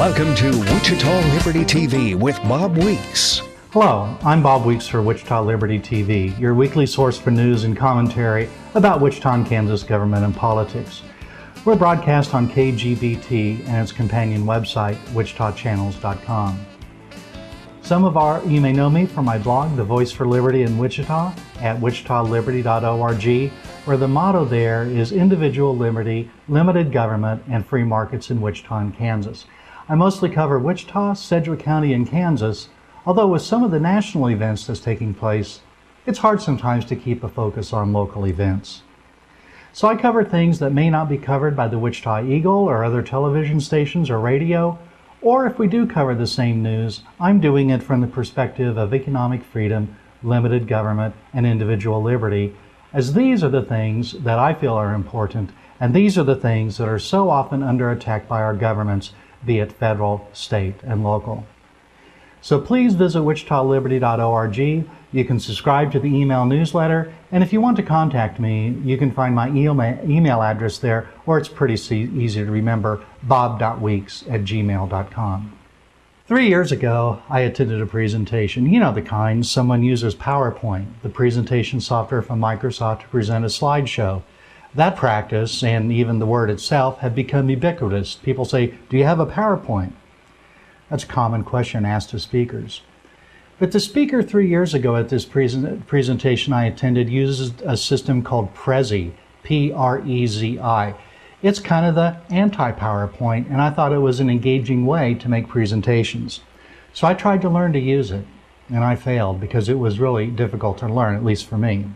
Welcome to Wichita Liberty TV with Bob Weeks. Hello, I'm Bob Weeks for Wichita Liberty TV, your weekly source for news and commentary about Wichita and Kansas government and politics. We're broadcast on KGBT and its companion website, wichitachannels.com. You may know me from my blog, The Voice for Liberty in Wichita, at wichitaliberty.org, where the motto there is individual liberty, limited government, and free markets in Wichita and Kansas. I mostly cover Wichita, Sedgwick County, and Kansas, although with some of the national events that's taking place, it's hard sometimes to keep a focus on local events. So I cover things that may not be covered by the Wichita Eagle or other television stations or radio, or if we do cover the same news, I'm doing it from the perspective of economic freedom, limited government, and individual liberty, as these are the things that I feel are important, and these are the things that are so often under attack by our governments, be it federal, state, and local. So please visit wichitaliberty.org. You can subscribe to the email newsletter, and if you want to contact me, you can find my email address there, or it's pretty easy to remember, bob.weeks@gmail.com. 3 years ago, I attended a presentation. You know the kind. Someone uses PowerPoint, the presentation software from Microsoft, to present a slideshow. That practice, and even the word itself, have become ubiquitous. People say, "Do you have a PowerPoint?" That's a common question asked to speakers. But the speaker 3 years ago at this presentation I attended uses a system called Prezi, P-R-E-Z-I. It's kind of the anti-PowerPoint, and I thought it was an engaging way to make presentations. So I tried to learn to use it, and I failed because it was really difficult to learn, at least for me.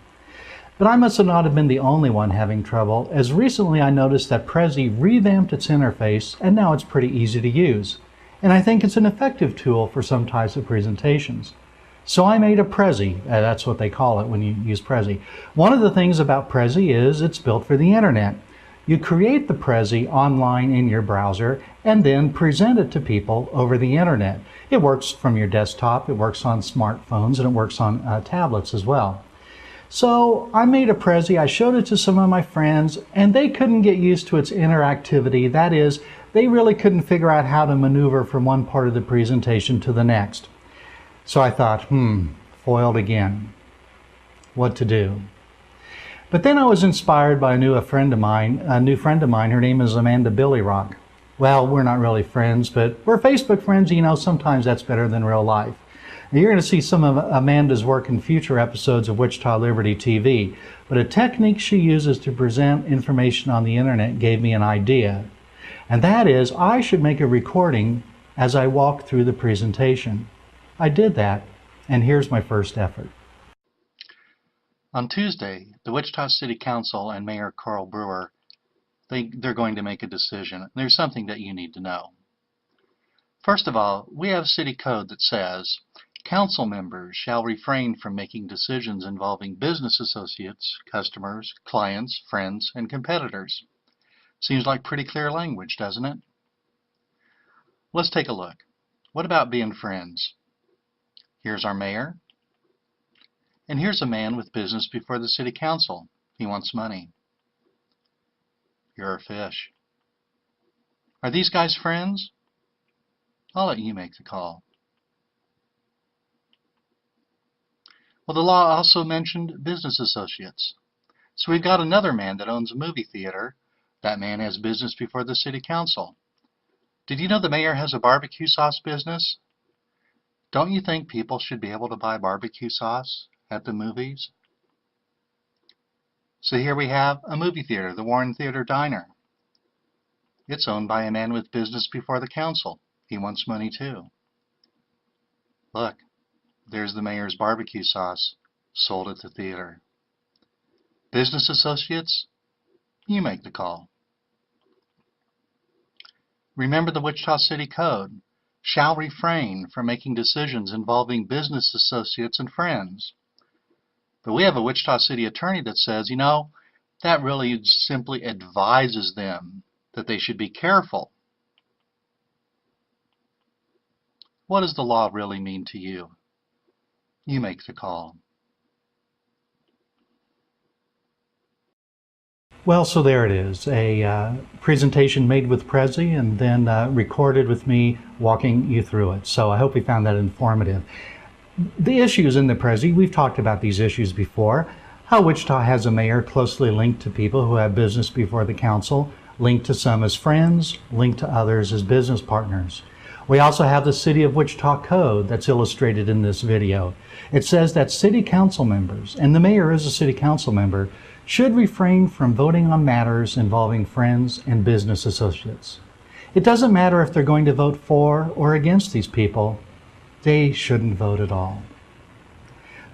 But I must not have been the only one having trouble, as recently I noticed that Prezi revamped its interface, and now it's pretty easy to use. And I think it's an effective tool for some types of presentations. So I made a Prezi. That's what they call it when you use Prezi. One of the things about Prezi is it's built for the internet. You create the Prezi online in your browser and then present it to people over the internet. It works from your desktop, it works on smartphones, and it works on tablets as well. So I made a Prezi, I showed it to some of my friends, and they couldn't get used to its interactivity. That is, they really couldn't figure out how to maneuver from one part of the presentation to the next. So I thought, foiled again. What to do? But then I was inspired by a new friend of mine. Her name is Amanda Billyrock. Well, we're not really friends, but we're Facebook friends. You know, sometimes that's better than real life. Now, you're going to see some of Amanda's work in future episodes of Wichita Liberty TV, but a technique she uses to present information on the internet gave me an idea. And that is, I should make a recording as I walk through the presentation. I did that, and here's my first effort. On Tuesday, the Wichita City Council and Mayor Carl Brewer, they're going to make a decision. There's something that you need to know. First of all, we have city code that says, council members shall refrain from making decisions involving business associates, customers, clients, friends, and competitors. Seems like pretty clear language, doesn't it? Let's take a look. What about being friends? Here's our mayor. And here's a man with business before the city council. He wants money. You're a fish. Are these guys friends? I'll let you make the call. Well, the law also mentioned business associates. So we've got another man that owns a movie theater. That man has business before the city council. Did you know the mayor has a barbecue sauce business? Don't you think people should be able to buy barbecue sauce at the movies? So here we have a movie theater, the Warren Theater Diner. It's owned by a man with business before the council. He wants money too. Look, there's the mayor's barbecue sauce sold at the theater. Business associates, you make the call. Remember the Wichita City Code. Shall refrain from making decisions involving business associates and friends. But we have a Wichita City attorney that says, you know, that really simply advises them that they should be careful. What does the law really mean to you? You make the call. Well, so there it is, a presentation made with Prezi and then recorded with me walking you through it. So I hope you found that informative. The issues in the Prezi, we've talked about these issues before. How Wichita has a mayor closely linked to people who have business before the council, linked to some as friends, linked to others as business partners. We also have the City of Wichita Code that's illustrated in this video. It says that city council members, and the mayor is a city council member, should refrain from voting on matters involving friends and business associates. It doesn't matter if they're going to vote for or against these people, they shouldn't vote at all.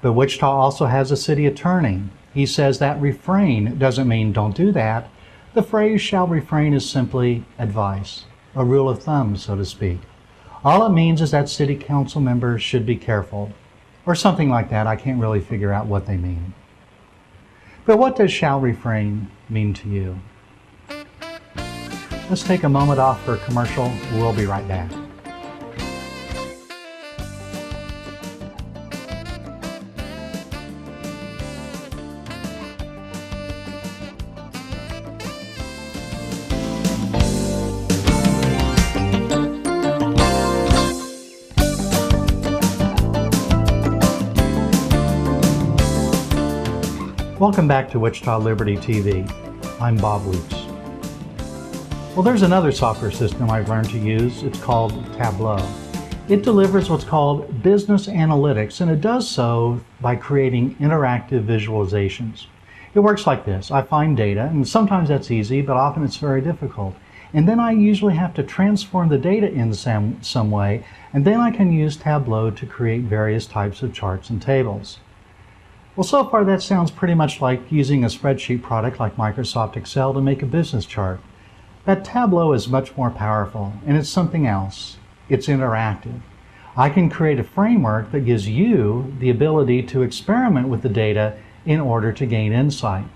But Wichita also has a city attorney. He says that refrain doesn't mean don't do that. The phrase shall refrain is simply advice, a rule of thumb, so to speak. All it means is that city council members should be careful, or something like that. I can't really figure out what they mean. But what does shall refrain mean to you? Let's take a moment off for a commercial. We'll be right back. Welcome back to Wichita Liberty TV. I'm Bob Weeks. Well, there's another software system I've learned to use. It's called Tableau. It delivers what's called business analytics, and it does so by creating interactive visualizations. It works like this. I find data, and sometimes that's easy, but often it's very difficult. And then I usually have to transform the data in some way, and then I can use Tableau to create various types of charts and tables. Well, so far that sounds pretty much like using a spreadsheet product like Microsoft Excel to make a business chart. But Tableau is much more powerful, and it's something else. It's interactive. I can create a framework that gives you the ability to experiment with the data in order to gain insight.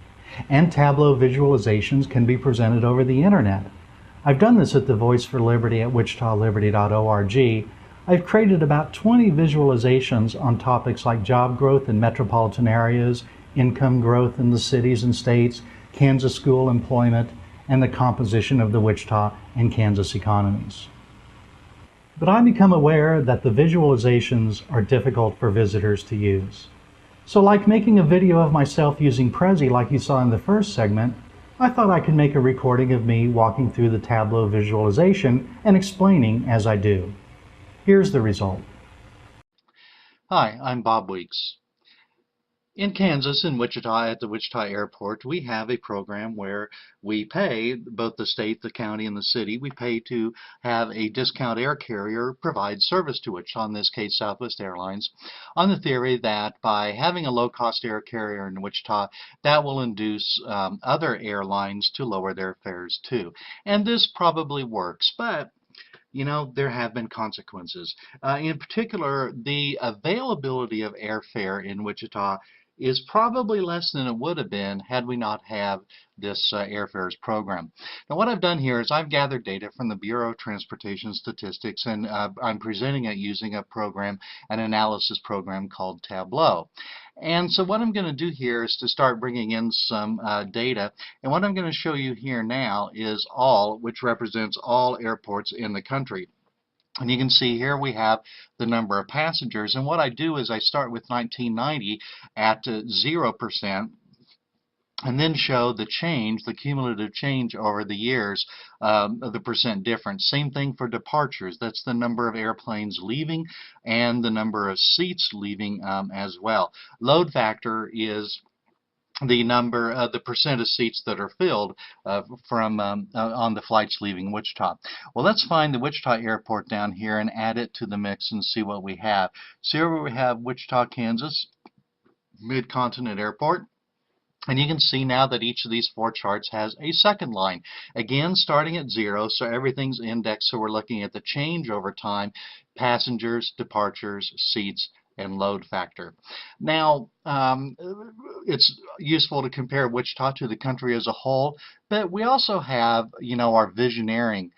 And Tableau visualizations can be presented over the internet. I've done this at the Voice for Liberty at wichitaliberty.org. I've created about 20 visualizations on topics like job growth in metropolitan areas, income growth in the cities and states, Kansas school employment, and the composition of the Wichita and Kansas economies. But I become aware that the visualizations are difficult for visitors to use. So like making a video of myself using Prezi like you saw in the first segment, I thought I could make a recording of me walking through the Tableau visualization and explaining as I do. Here's the result. Hi, I'm Bob Weeks. In Kansas, in Wichita, at the Wichita Airport, we have a program where we pay, both the state, the county, and the city, we pay to have a discount air carrier provide service to Wichita, in this case Southwest Airlines, on the theory that by having a low-cost air carrier in Wichita, that will induce other airlines to lower their fares too. And this probably works, but you know, there have been consequences. In particular, the availability of airfare in Wichita is probably less than it would have been had we not have this airfares program. Now what I've done here is I've gathered data from the Bureau of Transportation Statistics, and I'm presenting it using a program, an analysis program called Tableau. And so what I'm going to do here is to start bringing in some data, and what I'm going to show you here now is all, which represents all airports in the country. And you can see here we have the number of passengers, and what I do is I start with 1990 at 0%, and then show the change, the cumulative change over the years of the percent difference. Same thing for departures. That's the number of airplanes leaving and the number of seats leaving as well. Load factor is the number, the percent of seats that are filled from on the flights leaving Wichita. Well, let's find the Wichita Airport down here and add it to the mix and see what we have. So here we have Wichita, Kansas, Mid-Continent Airport. And you can see now that each of these four charts has a second line. Again, starting at 0, so everything's indexed, so we're looking at the change over time, passengers, departures, seats, and load factor. Now, it's useful to compare Wichita to the country as a whole, but we also have, you know, our visioneering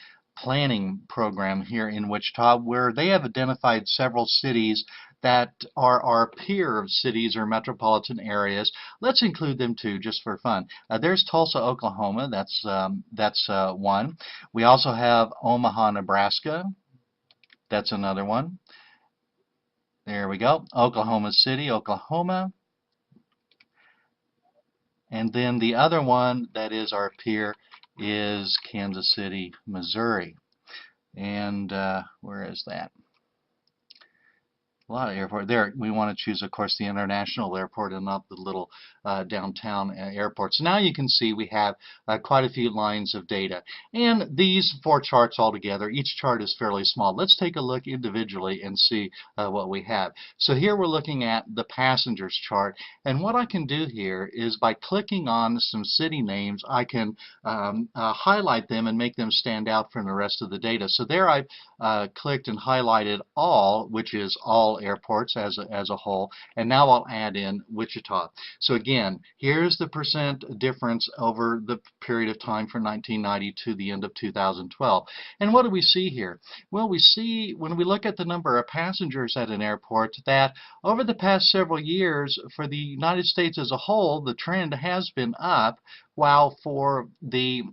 planning program here in Wichita, where they have identified several cities that are our peer cities or metropolitan areas. Let's include them too, just for fun. There's Tulsa, Oklahoma. That's one. We also have Omaha, Nebraska. That's another one. There we go. Oklahoma City, Oklahoma. And then the other one that is our peer is Kansas City, Missouri. And where is that? A lot of airport there. We want to choose, of course, the international airport and not the little downtown airports. Now you can see we have quite a few lines of data. And these 4 charts all together, each chart is fairly small. Let's take a look individually and see what we have. So here we're looking at the passengers chart. And what I can do here is by clicking on some city names, I can highlight them and make them stand out from the rest of the data. So there I've clicked and highlighted all, which is all airports as a whole, and now I'll add in Wichita. So again, here's the percent difference over the period of time from 1990 to the end of 2012. And what do we see here? Well, we see when we look at the number of passengers at an airport that over the past several years for the United States as a whole, the trend has been up, while for the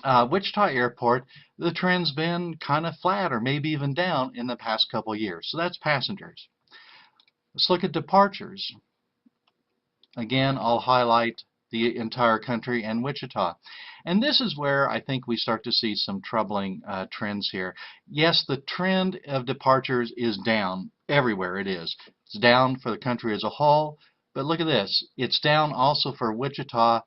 Wichita Airport, the trend's been kind of flat or maybe even down in the past couple years. So that's passengers. Let's look at departures. Again, I'll highlight the entire country and Wichita. And this is where I think we start to see some troubling trends here. Yes, the trend of departures is down everywhere. It is. It's down for the country as a whole, but look at this. It's down also for Wichita.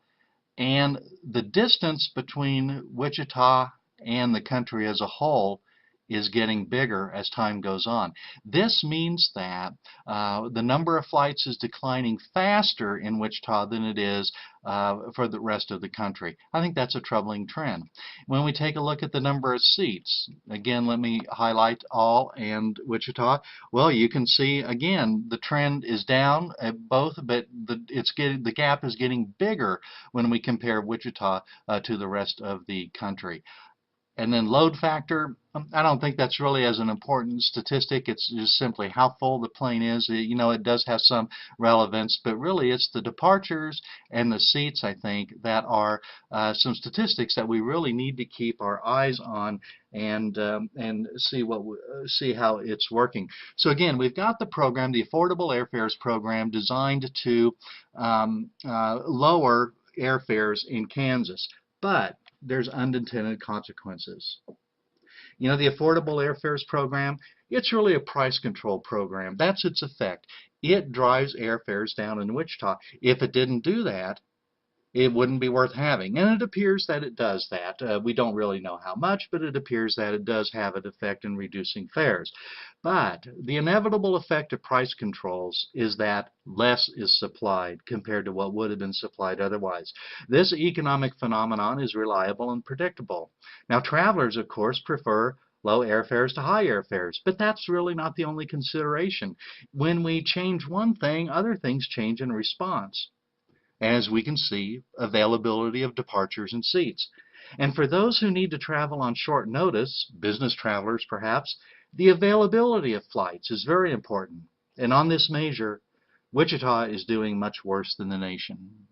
And the distance between Wichita and the country as a whole is getting bigger as time goes on. This means that the number of flights is declining faster in Wichita than it is for the rest of the country. I think that's a troubling trend. When we take a look at the number of seats, again, let me highlight all and Wichita. Well, you can see again the trend is down at both, but the gap is getting bigger when we compare Wichita to the rest of the country. And then load factor, I don't think that's really as an important statistic. It's just simply how full the plane is. You know, it does have some relevance, but really it's the departures and the seats, I think, that are some statistics that we really need to keep our eyes on and see how it's working. So again, we've got the program, the Affordable Airfares Program, designed to lower airfares in Kansas, but there's unintended consequences. You know, the Affordable Airfares Program, it's really a price control program. That's its effect. It drives airfares down in Wichita. If it didn't do that, it wouldn't be worth having. And it appears that it does that. We don't really know how much, but it appears that it does have an effect in reducing fares. But the inevitable effect of price controls is that less is supplied compared to what would have been supplied otherwise. This economic phenomenon is reliable and predictable. Now, travelers, of course, prefer low airfares to high airfares, but that's really not the only consideration. When we change one thing, other things change in response. As we can see, availability of departures and seats. And for those who need to travel on short notice, business travelers perhaps, the availability of flights is very important. And on this measure, Wichita is doing much worse than the nation.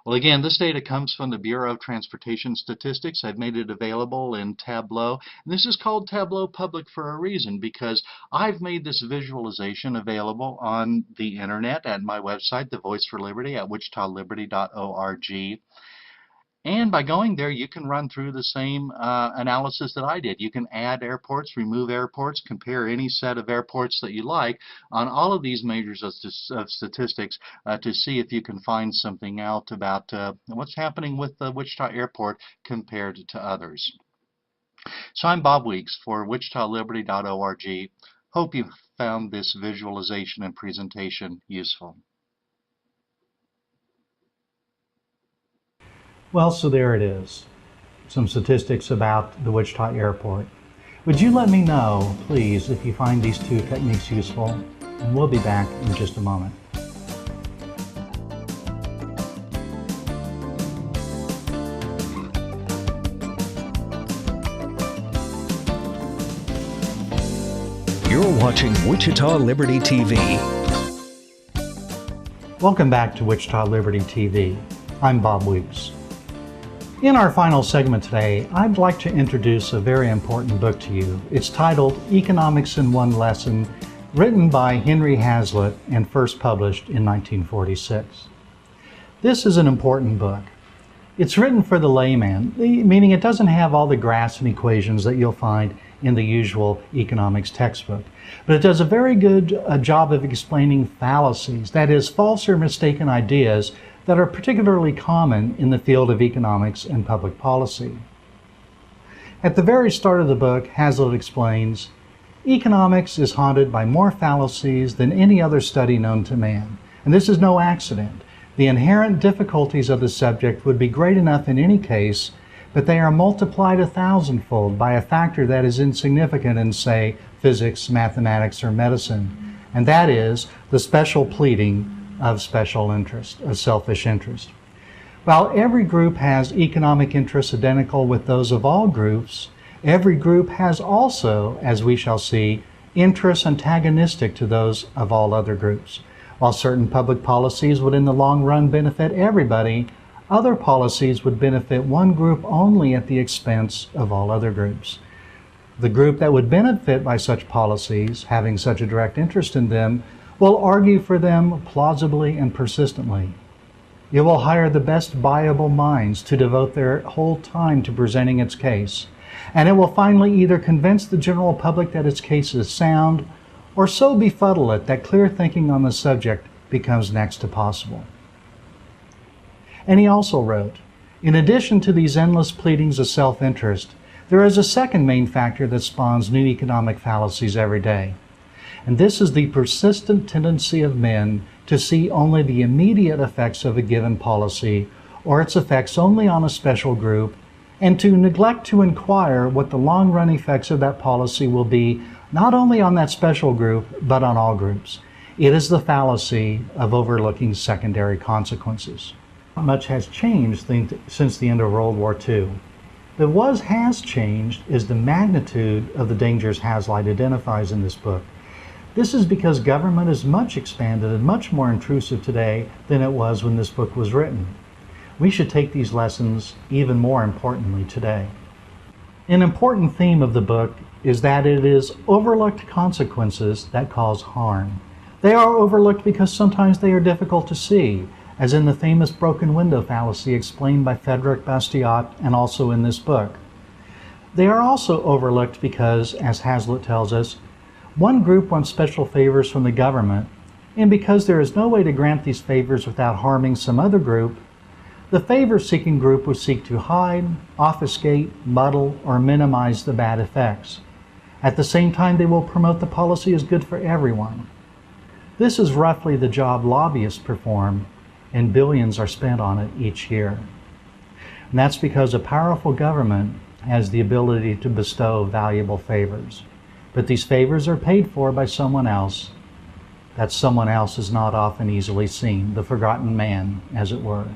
Well, again, this data comes from the Bureau of Transportation Statistics. I've made it available in Tableau. And this is called Tableau Public for a reason, because I've made this visualization available on the internet at my website, The Voice for Liberty, at wichitaliberty.org. And by going there, you can run through the same analysis that I did. You can add airports, remove airports, compare any set of airports that you like on all of these measures of statistics to see if you can find something out about what's happening with the Wichita Airport compared to others. So I'm Bob Weeks for wichitaliberty.org. Hope you found this visualization and presentation useful. Well, so there it is. Some statistics about the Wichita Airport. Would you let me know, please, if you find these two techniques useful? And we'll be back in just a moment. You're watching Wichita Liberty TV. Welcome back to Wichita Liberty TV. I'm Bob Weeks. In our final segment today, I'd like to introduce a very important book to you. It's titled Economics in One Lesson, written by Henry Hazlitt and first published in 1946. This is an important book. It's written for the layman, meaning it doesn't have all the graphs and equations that you'll find in the usual economics textbook. But it does a very good job of explaining fallacies, that is, false or mistaken ideas that are particularly common in the field of economics and public policy. At the very start of the book, Hazlitt explains, economics is haunted by more fallacies than any other study known to man. And this is no accident. The inherent difficulties of the subject would be great enough in any case, but they are multiplied 1,000-fold by a factor that is insignificant in, say, physics, mathematics, or medicine, and that is the special pleading of special interest, of selfish interest. While every group has economic interests identical with those of all groups, every group has also, as we shall see, interests antagonistic to those of all other groups. While certain public policies would in the long run benefit everybody, other policies would benefit one group only at the expense of all other groups. The group that would benefit by such policies, having such a direct interest in them, will argue for them plausibly and persistently. It will hire the best viable minds to devote their whole time to presenting its case, and it will finally either convince the general public that its case is sound, or so befuddle it that clear thinking on the subject becomes next to possible. And he also wrote, in addition to these endless pleadings of self-interest, there is a second main factor that spawns new economic fallacies every day. And this is the persistent tendency of men to see only the immediate effects of a given policy or its effects only on a special group, and to neglect to inquire what the long-run effects of that policy will be not only on that special group, but on all groups. It is the fallacy of overlooking secondary consequences. Not much has changed since the end of World War II. What has changed is the magnitude of the dangers Hazlitt identifies in this book. This is because government is much expanded and much more intrusive today than it was when this book was written. We should take these lessons even more importantly today. An important theme of the book is that it is overlooked consequences that cause harm. They are overlooked because sometimes they are difficult to see, as in the famous broken window fallacy explained by Frederick Bastiat and also in this book. They are also overlooked because, as Hazlitt tells us, one group wants special favors from the government, and because there is no way to grant these favors without harming some other group, the favor-seeking group would seek to hide, obfuscate, muddle, or minimize the bad effects. At the same time, they will promote the policy as good for everyone. This is roughly the job lobbyists perform, and billions are spent on it each year. And that's because a powerful government has the ability to bestow valuable favors. But these favors are paid for by someone else. That someone else is not often easily seen, the forgotten man, as it were.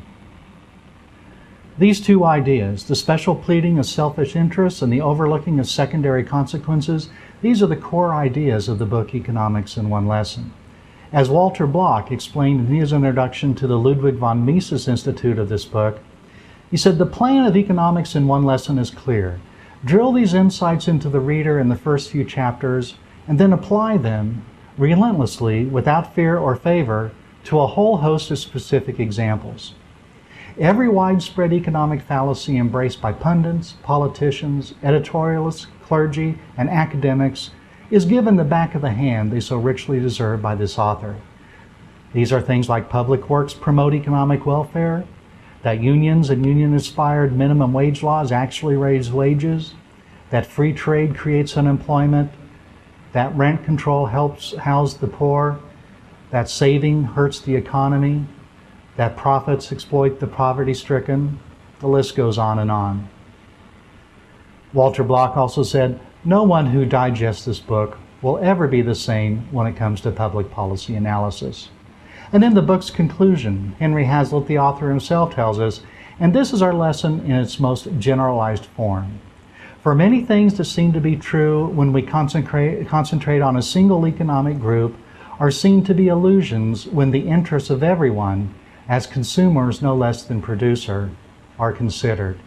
These two ideas, the special pleading of selfish interests and the overlooking of secondary consequences, these are the core ideas of the book Economics in One Lesson. As Walter Block explained in his introduction to the Ludwig von Mises Institute of this book, he said, the plan of Economics in One Lesson is clear. Drill these insights into the reader in the first few chapters, and then apply them relentlessly, without fear or favor, to a whole host of specific examples. Every widespread economic fallacy embraced by pundits, politicians, editorialists, clergy, and academics is given the back of the hand they so richly deserve by this author. These are things like public works promote economic welfare, that unions and union-inspired minimum wage laws actually raise wages, that free trade creates unemployment, that rent control helps house the poor, that saving hurts the economy, that profits exploit the poverty-stricken. The list goes on and on. Walter Block also said, no one who digests this book will ever be the same when it comes to public policy analysis. And in the book's conclusion, Henry Hazlitt, the author himself, tells us, and this is our lesson in its most generalized form. For many things that seem to be true when we concentrate on a single economic group are seen to be illusions when the interests of everyone, as consumers no less than producer, are considered.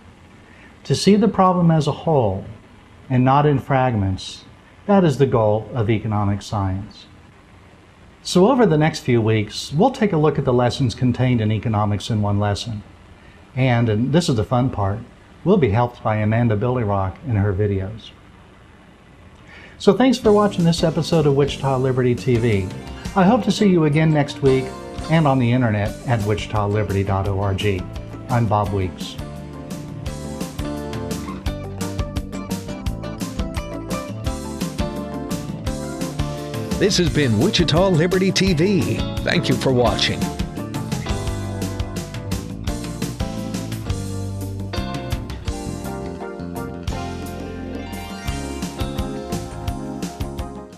To see the problem as a whole and not in fragments, that is the goal of economic science. So over the next few weeks, we'll take a look at the lessons contained in economics in one lesson. And this is the fun part, we'll be helped by Amanda Billyrock in her videos. So thanks for watching this episode of Wichita Liberty TV. I hope to see you again next week and on the internet at wichitaliberty.org. I'm Bob Weeks. This has been Wichita Liberty TV. Thank you for watching.